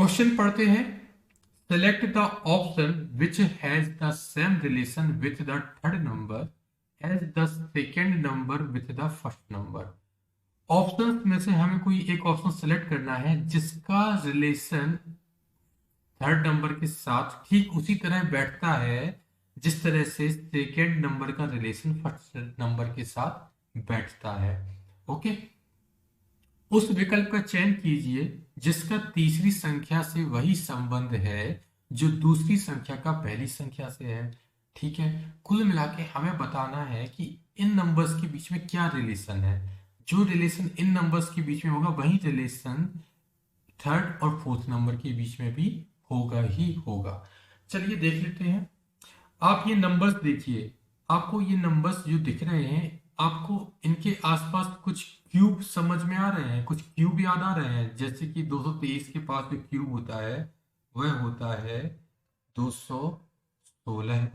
Question पढ़ते हैं। Select the option which has the same relation with the third number as the second number with the first number. Options में से हमें कोई एक option select करना है जिसका रिलेशन थर्ड नंबर के साथ ठीक उसी तरह बैठता है जिस तरह से सेकेंड नंबर का रिलेशन फर्स्ट नंबर के साथ बैठता है। ओके, उस विकल्प का चयन कीजिए जिसका तीसरी संख्या से वही संबंध है जो दूसरी संख्या का पहली संख्या से है। ठीक है, कुल मिला के हमें बताना है कि इन नंबर्स के बीच में क्या रिलेशन है। जो रिलेशन इन नंबर्स के बीच में होगा वही रिलेशन थर्ड और फोर्थ नंबर के बीच में भी होगा ही होगा। चलिए देख लेते हैं। आप ये नंबर्स देखिए, आपको ये नंबर्स जो दिख रहे हैं, आपको इनके आसपास कुछ क्यूब समझ में आ रहे हैं, कुछ क्यूब याद आ रहे हैं। जैसे कि 223 के पास जो क्यूब होता है वह होता है 216।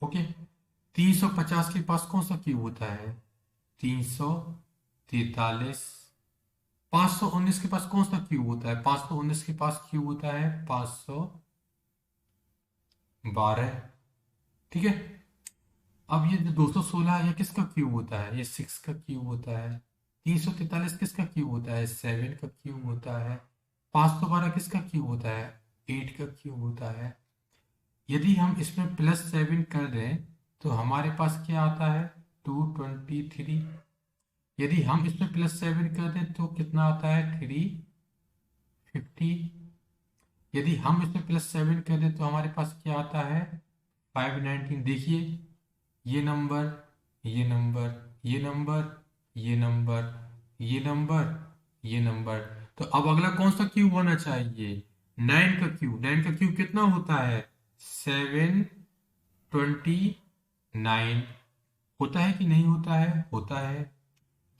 ओके, 350 के पास कौन सा क्यूब होता है? 343। 519 के पास कौन सा क्यूब होता है? 519 के पास क्यूब होता है 512। ठीक है, अब ये जो 216 है ये किसका क्यूब होता है? ये 6 का क्यूब होता है। 343 किसका क्यूब होता है? 7 का क्यूब होता है। 512 किसका क्यूब होता है? 8 का क्यूब होता है। यदि हम इसमें +7 कर दें तो हमारे पास क्या आता है? 223। यदि हम इसमें +7 कर दें तो कितना आता है? 350। यदि हम इसमें +7 कर दें तो हमारे पास क्या आता है? 519। देखिए, ये नंबर, ये नंबर, ये नंबर, ये नंबर, ये नंबर, ये नंबर। तो अब अगला कौन सा क्यूब होना चाहिए? 9 का क्यूब। 9 का क्यूब कितना होता है? 729। होता है कि नहीं होता है? होता है।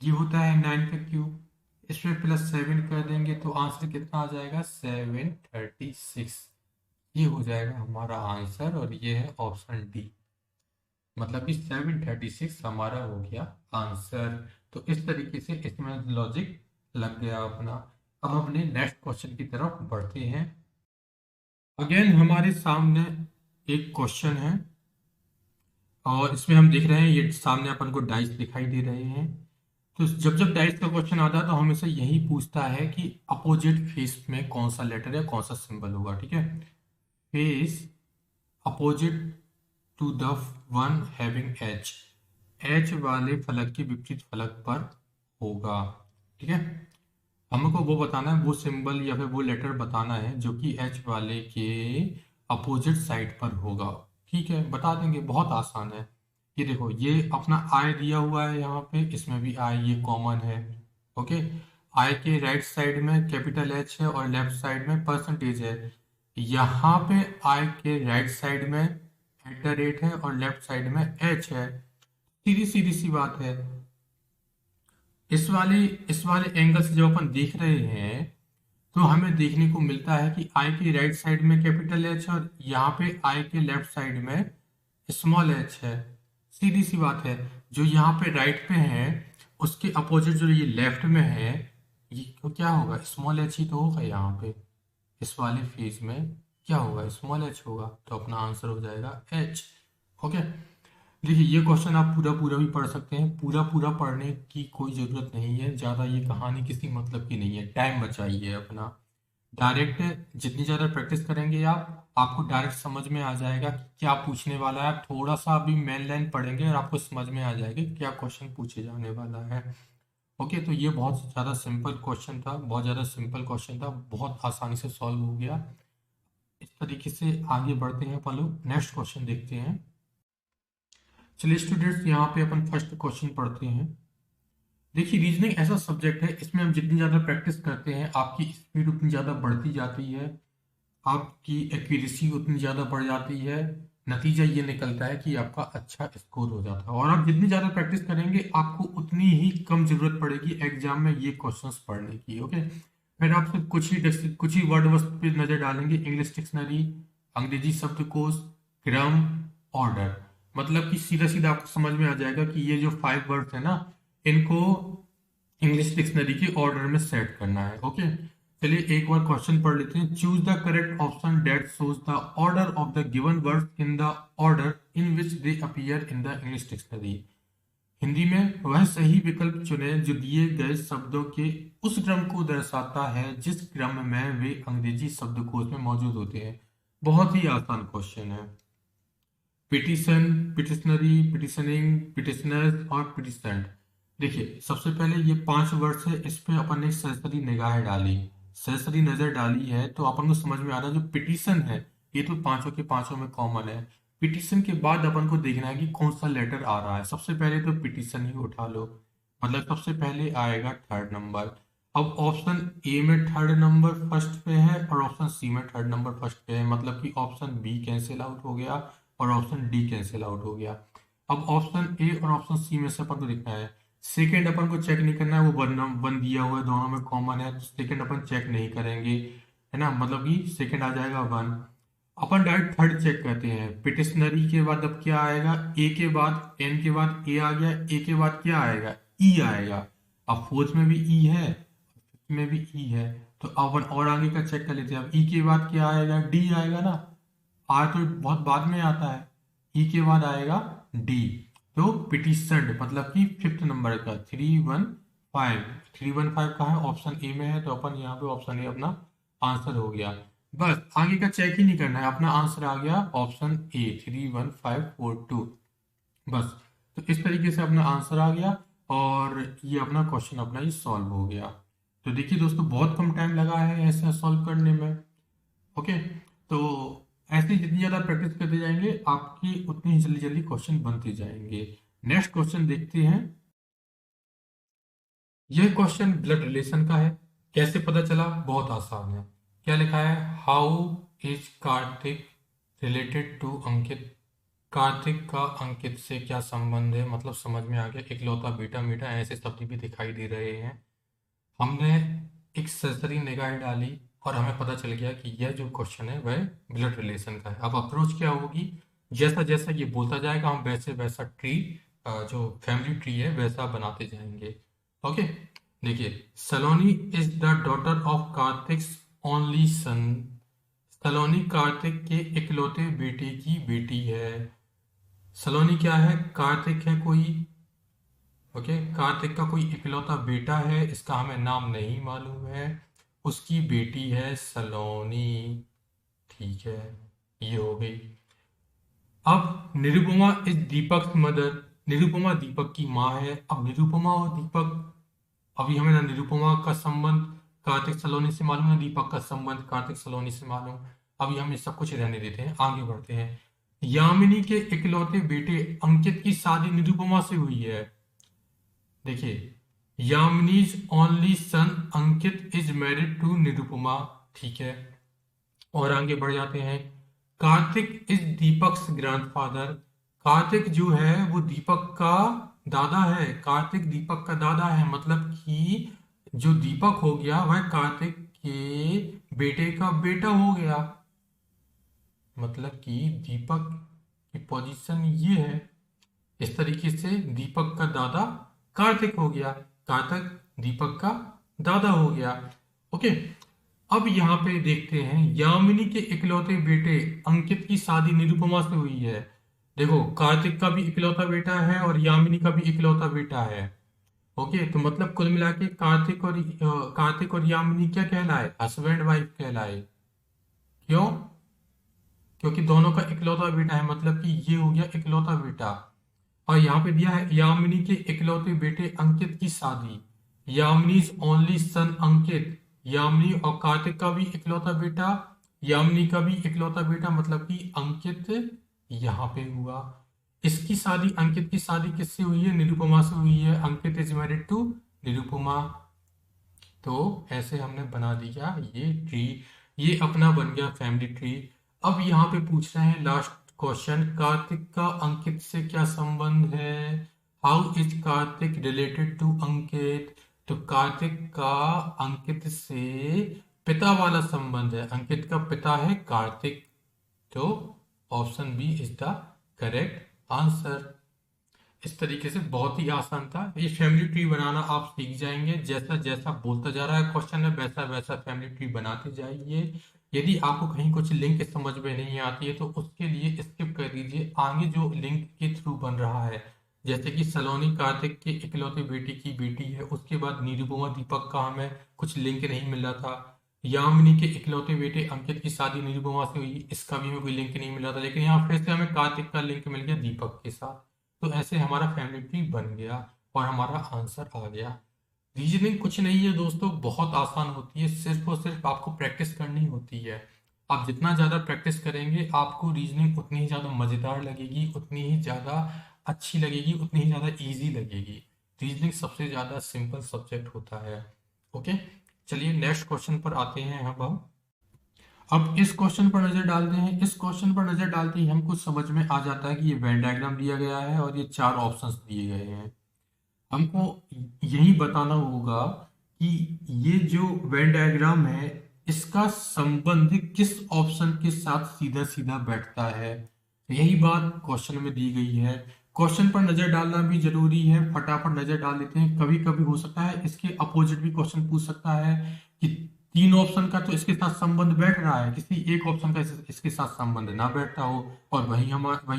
ये होता है 9 का क्यूब। इसमें +7 कर देंगे तो आंसर कितना आ जाएगा? 736। ये हो जाएगा हमारा आंसर और ये है ऑप्शन डी। मतलब कि 736 हमारा हो गया आंसर। तो इस तरीके से इसमें लॉजिक लग गया अपना। अब अपने नेक्स्ट क्वेश्चन की तरफ बढ़ते हैं। अगेन हमारे सामने एक क्वेश्चन है और इसमें हम देख रहे हैं ये सामने अपन को डाइस दिखाई दे रहे हैं। तो जब जब डाइस का क्वेश्चन आता है तो हमेशा यही पूछता है कि अपोजिट फेस में कौन सा लेटर या कौन सा सिंबल होगा। ठीक है, face opposite to the one having H. H वाले फलक के विपरीत फलक पर होगा। ठीक है, हमको वो बताना है, वो सिंबल या फिर वो लेटर बताना है जो कि एच वाले के अपोजिट साइड पर होगा। ठीक है, बता देंगे, बहुत आसान है। ये देखो, ये अपना आई दिया हुआ है यहाँ पे, इसमें भी आई ये कॉमन है। ओके, आई के राइट साइड में कैपिटल एच है और लेफ्ट साइड में परसेंटेज है। यहाँ पे आई के राइट साइड में @ है और लेफ्ट साइड में एच है। सीधी सीधी सी बात है। इस वाले एंगल से जब अपन देख रहे हैं तो हमें देखने को मिलता है कि आई के राइट साइड में कैपिटल एच और यहाँ पे आई के लेफ्ट साइड में स्मॉल एच है। सीधी सी बात है, जो यहाँ पे राइट पे है उसके अपोजिट जो ये लेफ्ट में है ये तो क्या होगा? स्मॉल एच ही तो होगा। यहाँ पे इस वाले फेज में क्या होगा? स्मॉल एच होगा। तो अपना आंसर हो जाएगा एच। ओके, देखिए ये क्वेश्चन आप पूरा पूरा भी पढ़ सकते हैं। पूरा पूरा पढ़ने की कोई ज़रूरत नहीं है, ज़्यादा ये कहानी किसी मतलब की नहीं है। टाइम बचाइए अपना। डायरेक्ट जितनी ज़्यादा प्रैक्टिस करेंगे आपको डायरेक्ट समझ में आ जाएगा कि क्या पूछने वाला है। आप थोड़ा सा अभी मेन लाइन पढ़ेंगे और आपको समझ में आ जाएगा कि क्या क्वेश्चन पूछे जाने वाला है। ओके, तो ये बहुत ज़्यादा सिंपल क्वेश्चन था, बहुत ज़्यादा सिंपल क्वेश्चन था, बहुत आसानी से सॉल्व हो गया। इस तरीके से आगे बढ़ते हैं अपन लोग, नेक्स्ट क्वेश्चन देखते हैं। चलिए स्टूडेंट्स, यहाँ पे अपन फर्स्ट क्वेश्चन पढ़ते हैं। देखिए, रीजनिंग ऐसा सब्जेक्ट है, इसमें हम जितनी ज़्यादा प्रैक्टिस करते हैं आपकी स्पीड उतनी ज़्यादा बढ़ती जाती है, आपकी एक्यूरेसी उतनी ज़्यादा बढ़ जाती है। नतीजा ये निकलता है कि आपका अच्छा स्कोर हो जाता है। और आप जितनी ज़्यादा प्रैक्टिस करेंगे आपको उतनी ही कम ज़रूरत पड़ेगी एग्जाम में ये क्वेश्चंस पढ़ने की। ओके, फिर आप सिर्फ कुछ ही वर्ड वस्त पे नज़र डालेंगे। इंग्लिश डिक्शनरी, अंग्रेजी शब्दकोश, क्रम, ऑर्डर। मतलब कि सीधा सीधा आपको समझ में आ जाएगा कि ये जो 5 वर्ड्स है ना, इनको इंग्लिश डिक्शनरी के ऑर्डर में सेट करना है। ओके, चलिए एक बार क्वेश्चन पढ़ लेते हैं। Choose the correct option that shows the order of the given words in the order in which they appear in the English dictionary. Hindi में वह सही विकल्प चुनें जो दिए गए शब्दों के उस क्रम को दर्शाता है जिस क्रम में वे अंग्रेजी शब्दकोश में मौजूद होते हैं। बहुत ही आसान क्वेश्चन है। पिटिशन, पिटिशनरी, पिटिशनिंग, पिटिशनर्स और पिटिशन्ड। देखिए सबसे पहले ये 5 वर्ड्स है, इस पे अपन ने सरसरी निगाह डाली, सरसरी नजर डाली है तो अपन को समझ में आ रहा है जो पिटिशन है ये तो पांचों के पांचों में कॉमन है। पिटिशन के बाद अपन को देखना है कि कौन सा लेटर आ रहा है। सबसे पहले तो पिटिशन ही उठा लो, मतलब सबसे पहले आएगा 3rd नंबर। अब ऑप्शन ए में 3rd नंबर फर्स्ट पे है और ऑप्शन सी में 3rd नंबर फर्स्ट पे है, मतलब कि ऑप्शन बी कैंसिल आउट हो गया और ऑप्शन डी कैंसिल आउट हो गया। अब ऑप्शन ए और ऑप्शन सी में से अपन को देखना है। सेकेंड अपन को चेक नहीं करना है, वो वन दिया हुआ है, दोनों में कॉमन है, तो सेकेंड अपन चेक नहीं करेंगे, है ना, मतलब कि सेकेंड आ जाएगा 1। अपन डायरेक्ट थर्ड चेक करते हैं। पिटिशनरी के बाद अब क्या आएगा, ए के बाद एन के बाद ए आ गया, ए के बाद क्या आएगा, ई आएगा। अब फोर्थ में भी ई है, फिफ्थ में भी ई है, तो अपन और आगे का चेक कर लेते हैं। अब ई के बाद क्या आएगा, डी आएगा ना, आर तो बहुत बाद में आता है, ई के बाद आएगा डी। तो पिटिशन मतलब कि 5th नंबर का 315, 315 का है, ऑप्शन ए में है, तो अपन यहाँ पे ऑप्शन ए अपना आंसर हो गया। बस आगे का चेक ही नहीं करना है, अपना आंसर आ गया ऑप्शन ए 31542। बस तो इस तरीके से अपना आंसर आ गया और ये अपना क्वेश्चन अपना ही सॉल्व हो गया। तो देखिए दोस्तों बहुत कम टाइम लगा है ऐसे सॉल्व करने में। ओके, तो ऐसे जितनी ज़्यादा प्रैक्टिस करते जाएंगे आपकी उतनी ही जल्दी जल्दी क्वेश्चन बनते जाएंगे। नेक्स्ट क्वेश्चन देखते हैं। यह क्वेश्चन ब्लड रिलेशन का है। कैसे पता चला, बहुत आसान है। क्या लिखा है, how is Kartik related to Ankit. Kartik का अंकित से क्या संबंध है, मतलब समझ में आ गया, इकलौता बेटा मीठा, ऐसे शब्द भी दिखाई दे रहे हैं। हमने एक सरसरी निगाह डाली और हमें पता चल गया कि यह जो क्वेश्चन है वह ब्लड रिलेशन का है। अब अप्रोच क्या होगी, जैसा जैसा ये बोलता जाएगा हम वैसे वैसा ट्री, जो फैमिली ट्री है वैसा बनाते जाएंगे। ओके, देखिए Saloni is the daughter of Kartik's only son. Saloni Kartik के इकलौते बेटे की बेटी है। सलोनी क्या है, कार्तिक है कोई, ओके, कार्तिक का कोई इकलौता बेटा है, इसका हमें नाम नहीं मालूम है, उसकी बेटी है सलोनी। ठीक है, ये हो गई। अब निरुपमा इज दीपक मदर। निरुपमा दीपक की माँ है। अब निरुपमा और दीपक, अभी हमें ना निरुपमा का संबंध कार्तिक सलोनी से मालूम है, दीपक का संबंध कार्तिक सलोनी से मालूम। अभी हम ये सब कुछ रहने देते हैं, आगे बढ़ते हैं। यामिनी के इकलौते बेटे अंकित की शादी निरुपमा से हुई है। देखिए, Yamini's only son Ankit is married to Nirupama. ठीक है, और आगे बढ़ जाते हैं। Kartik is Deepak's grandfather. कार्तिक जो है वो दीपक का दादा है। कार्तिक दीपक का दादा है, मतलब कि जो दीपक हो गया वह कार्तिक के बेटे का बेटा हो गया। मतलब कि दीपक की पोजीशन ये है, इस तरीके से दीपक का दादा कार्तिक हो गया, कार्तिक दीपक का दादा हो गया। ओके, अब यहाँ पे देखते हैं, यामिनी के इकलौते बेटे अंकित की शादी निरुपमा से हुई है। देखो कार्तिक का भी इकलौता बेटा है और यामिनी का भी इकलौता बेटा है। ओके, तो मतलब कुल मिला के कार्तिक और यामिनी क्या कहलाए, हस्बैंड वाइफ कहलाए। क्यों, क्योंकि दोनों का इकलौता बेटा है, मतलब कि ये हो गया इकलौता बेटा। और यहाँ पे दिया है यामिनी के इकलौते बेटे अंकित की शादी, यामिनीज ओनली सन अंकित। यामिनी और कार्तिक का भी इकलौता बेटा, यामिनी का भी इकलौता बेटा, मतलब कि अंकित यहाँ पे हुआ। इसकी शादी, अंकित की शादी किससे हुई है, निरुपमा से हुई है। अंकित इज मैरिड टू निरुपमा। तो ऐसे हमने बना दिया ये ट्री, ये अपना बन गया फैमिली ट्री। अब यहाँ पे पूछ रहे हैं लास्ट क्वेश्चन, कार्तिक का अंकित से क्या संबंध है, how is Kartik related to Ankit. तो कार्तिक का अंकित से पिता वाला संबंध है, अंकित का पिता है कार्तिक, तो option B is the correct answer. इस तरीके से बहुत ही आसान था। ये फैमिली ट्री बनाना आप सीख जाएंगे, जैसा जैसा बोलता जा रहा है क्वेश्चन में वैसा वैसा फैमिली ट्री बनाते जाइए। यदि आपको कहीं कुछ लिंक समझ में नहीं आती है तो उसके लिए स्किप कर दीजिए, आगे जो लिंक के थ्रू बन रहा है, जैसे कि सलोनी कार्तिक के इकलौते बेटी की बेटी है, उसके बाद निरुपमा दीपक का हमें कुछ लिंक नहीं मिल रहा था। यामिनी के इकलौते बेटे अंकित की शादी निरुपमा से हुई, इसका भी हमें कोई लिंक नहीं मिल रहा था, लेकिन यहाँ फिर से हमें कार्तिक का लिंक मिल गया दीपक के साथ। तो ऐसे हमारा फैमिली ट्री बन गया और हमारा आंसर आ गया। रीजनिंग कुछ नहीं है दोस्तों, बहुत आसान होती है, सिर्फ और सिर्फ आपको प्रैक्टिस करनी होती है। आप जितना ज़्यादा प्रैक्टिस करेंगे आपको रीजनिंग उतनी ही ज़्यादा मज़ेदार लगेगी, उतनी ही ज़्यादा अच्छी लगेगी, उतनी ही ज़्यादा इजी लगेगी। रीजनिंग सबसे ज़्यादा सिंपल सब्जेक्ट होता है। ओके, चलिए नेक्स्ट क्वेश्चन पर आते हैं। अब इस क्वेश्चन पर नजर डालते हैं। इस क्वेश्चन पर नजर डालते ही हमको समझ में आ जाता है कि ये वेन डायग्राम दिया गया है और ये चार ऑप्शंस दिए गए हैं। हमको यही बताना होगा कि ये जो वेन डायग्राम है इसका संबंध किस ऑप्शन के साथ सीधा सीधा बैठता है। यही बात क्वेश्चन में दी गई है। क्वेश्चन पर नजर डालना भी जरूरी है, फटाफट नजर डाल लेते हैं। कभी कभी हो सकता है इसके अपोजिट भी क्वेश्चन पूछ सकता है कि तीन ऑप्शन का तो इसके साथ संबंध बैठ रहा है, किसी एक ऑप्शन का इसके साथ संबंध ना बैठता हो और वही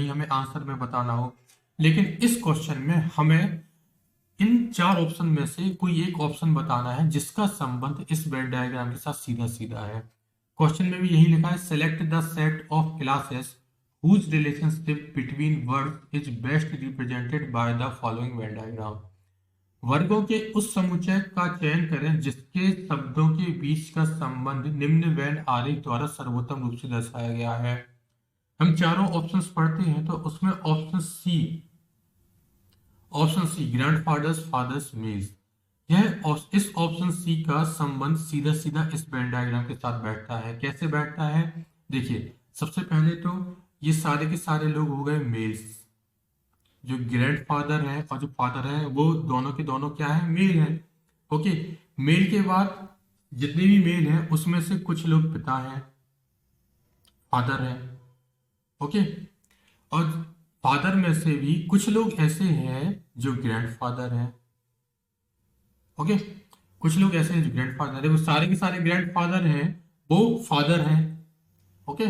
हमें आंसर में बताना हो। लेकिन इस क्वेश्चन में हमें इन चार ऑप्शन में से कोई एक ऑप्शन बताना है जिसका संबंध इस वेन डायग्राम के साथ सीधा सीधा है। क्वेश्चन में भी यही लिखा है, select the set of classes whose relationship between words is best represented by the following Venn diagram। वर्गों के उस समुच्चय का चयन करें जिसके शब्दों के बीच का संबंध निम्न वेन आरेख द्वारा सर्वोत्तम रूप से दर्शाया गया है। हम चारों ऑप्शंस पढ़ते हैं तो उसमें ऑप्शन सी ग्रैंडफादर्स फादर्स मेज, इस ऑप्शन सी का संबंध सीधा सीधा इस वेन डायग्राम के साथ बैठता है। कैसे बैठता है, देखिए सबसे पहले तो ये सारे के सारे लोग हो गए मेल्स, जो ग्रैंडफादर है और जो फादर है वो दोनों के दोनों क्या है, मेल है। ओके, मेल के बाद जितने भी मेल हैं उसमें से कुछ लोग पिता हैं, फादर है। ओके, और फादर में से भी कुछ लोग ऐसे हैं जो ग्रैंडफादर हैं। ओके, कुछ लोग ऐसे हैं जो ग्रैंडफादर है, वो सारे के सारे ग्रैंडफादर हैं, वो फादर हैं। ओके,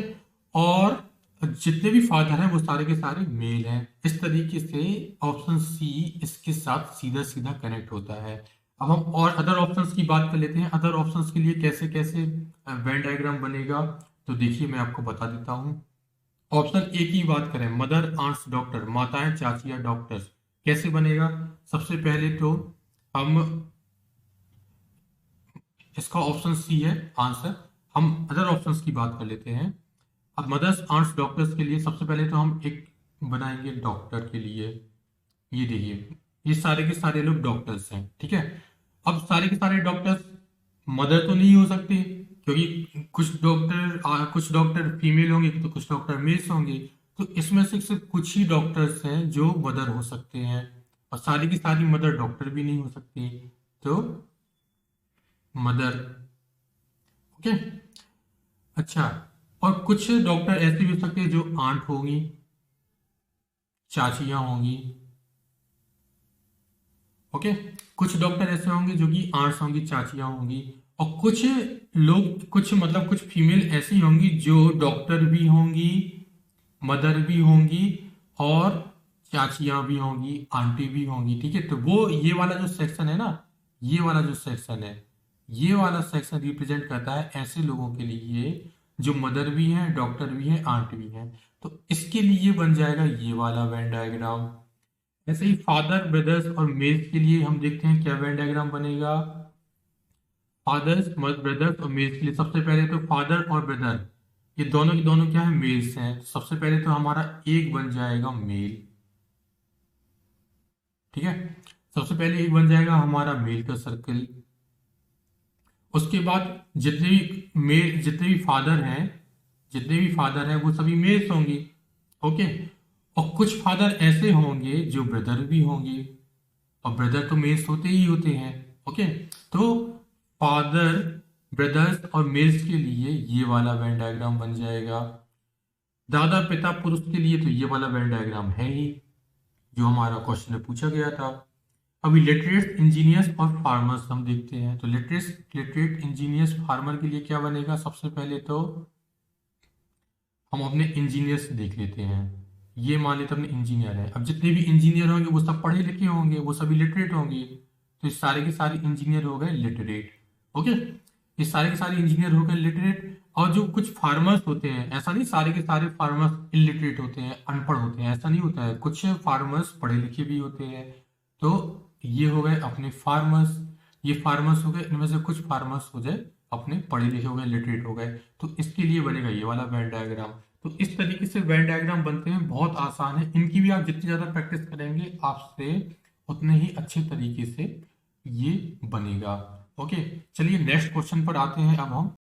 और जितने भी फादर हैं वो सारे के सारे मेल हैं। इस तरीके से ऑप्शन सी इसके साथ सीधा सीधा कनेक्ट होता है। अब हम और अदर ऑप्शंस की बात कर लेते हैं। अदर ऑप्शंस के लिए कैसे कैसे वेन डायग्राम बनेगा, तो देखिए मैं आपको बता देता हूं। ऑप्शन ए की बात करें, मदर आंट्स डॉक्टर, माताएं चाचियां डॉक्टर्स, कैसे बनेगा। सबसे पहले तो हम इसका ऑप्शन सी है आंसर। हम अदर ऑप्शंस की बात कर लेते हैं। अब मदर्स आंट्स डॉक्टर्स के लिए सबसे पहले तो हम एक बनाएंगे डॉक्टर के लिए। ये देखिए ये सारे के सारे लोग डॉक्टर्स हैं, ठीक है। अब सारे के सारे डॉक्टर्स मदर तो नहीं हो सकते, क्योंकि कुछ डॉक्टर फीमेल होंगे तो कुछ डॉक्टर मेल्स होंगे, तो इसमें से सिर्फ कुछ ही डॉक्टर्स हैं जो मदर हो सकते हैं, और सारी की सारी मदर डॉक्टर भी नहीं हो सकती, तो मदर। ओके, अच्छा, और कुछ डॉक्टर ऐसे भी हो सकते हैं जो आंट होंगी, चाचियां होंगी। ओके, कुछ डॉक्टर ऐसे होंगे जो कि आंट्स होंगी, चाचियां होंगी, और कुछ लोग कुछ फीमेल ऐसी होंगी जो डॉक्टर भी होंगी, मदर भी होंगी, और चाचियां भी होंगी, आंटी भी होंगी। ठीक है, तो वो ये वाला जो सेक्शन है ना, ये वाला जो सेक्शन है, ये वाला सेक्शन रिप्रेजेंट करता है ऐसे लोगों के लिए जो मदर भी हैं, डॉक्टर भी हैं, आंट भी हैं। तो इसके लिए बन जाएगा ये वाला वेन डायग्राम। ऐसे ही फादर ब्रदर्स और मेल्स के लिए हम देखते हैं क्या वेन डायग्राम बनेगा। फादर्स ब्रदर्स और मेल्स के लिए सबसे पहले तो फादर और ब्रदर ये दोनों के दोनों क्या है, मेल्स हैं। सबसे पहले तो हमारा एक बन जाएगा मेल, ठीक है, सबसे पहले एक बन जाएगा हमारा मेल का सर्कल। उसके बाद जितने भी फादर हैं वो सभी मेल्स होंगे। ओके, और कुछ फादर ऐसे होंगे जो ब्रदर भी होंगे, और ब्रदर तो मेल्स होते ही होते हैं। ओके, तो फादर ब्रदर्स और मेल्स के लिए ये वाला वेन डायग्राम बन जाएगा। दादा पिता पुरुष के लिए तो ये वाला वेन डायग्राम है ही। जो हमारा क्वेश्चन में पूछा गया था। अभी लिटरेट इंजीनियर्स और फार्मर्स हम देखते हैं, तो लिटरेट इंजीनियर्स फार्मर के लिए क्या बनेगा, सबसे पहले तो हम अपने इंजीनियर्स देख लेते हैं। ये मान लेते अपने इंजीनियर है, अब जितने भी इंजीनियर होंगे वो सब पढ़े लिखे होंगे, वो सभी लिटरेट होंगे, तो ये सारे के सारे इंजीनियर हो गए लिटरेट। ओके, ये सारे के सारे इंजीनियर हो गए लिटरेट। और जो कुछ फार्मर्स होते हैं, ऐसा नहीं सारे के सारे फार्मर्स इलिटरेट होते हैं, अनपढ़ होते हैं, ऐसा नहीं होता है, कुछ फार्मर्स पढ़े लिखे भी होते हैं। तो ये हो गए अपने फार्मर्स, ये फार्मर्स हो गए, इनमें से कुछ फार्मर्स हो जाए अपने पढ़े लिखे हो गए, लिटरेट हो गए, तो इसके लिए बनेगा ये वाला वेन डायग्राम। तो इस तरीके से वेन डायग्राम बनते हैं, बहुत आसान है, इनकी भी आप जितनी ज्यादा प्रैक्टिस करेंगे आपसे उतने ही अच्छे तरीके से ये बनेगा। ओके, चलिए नेक्स्ट क्वेश्चन पर आते हैं अब हम।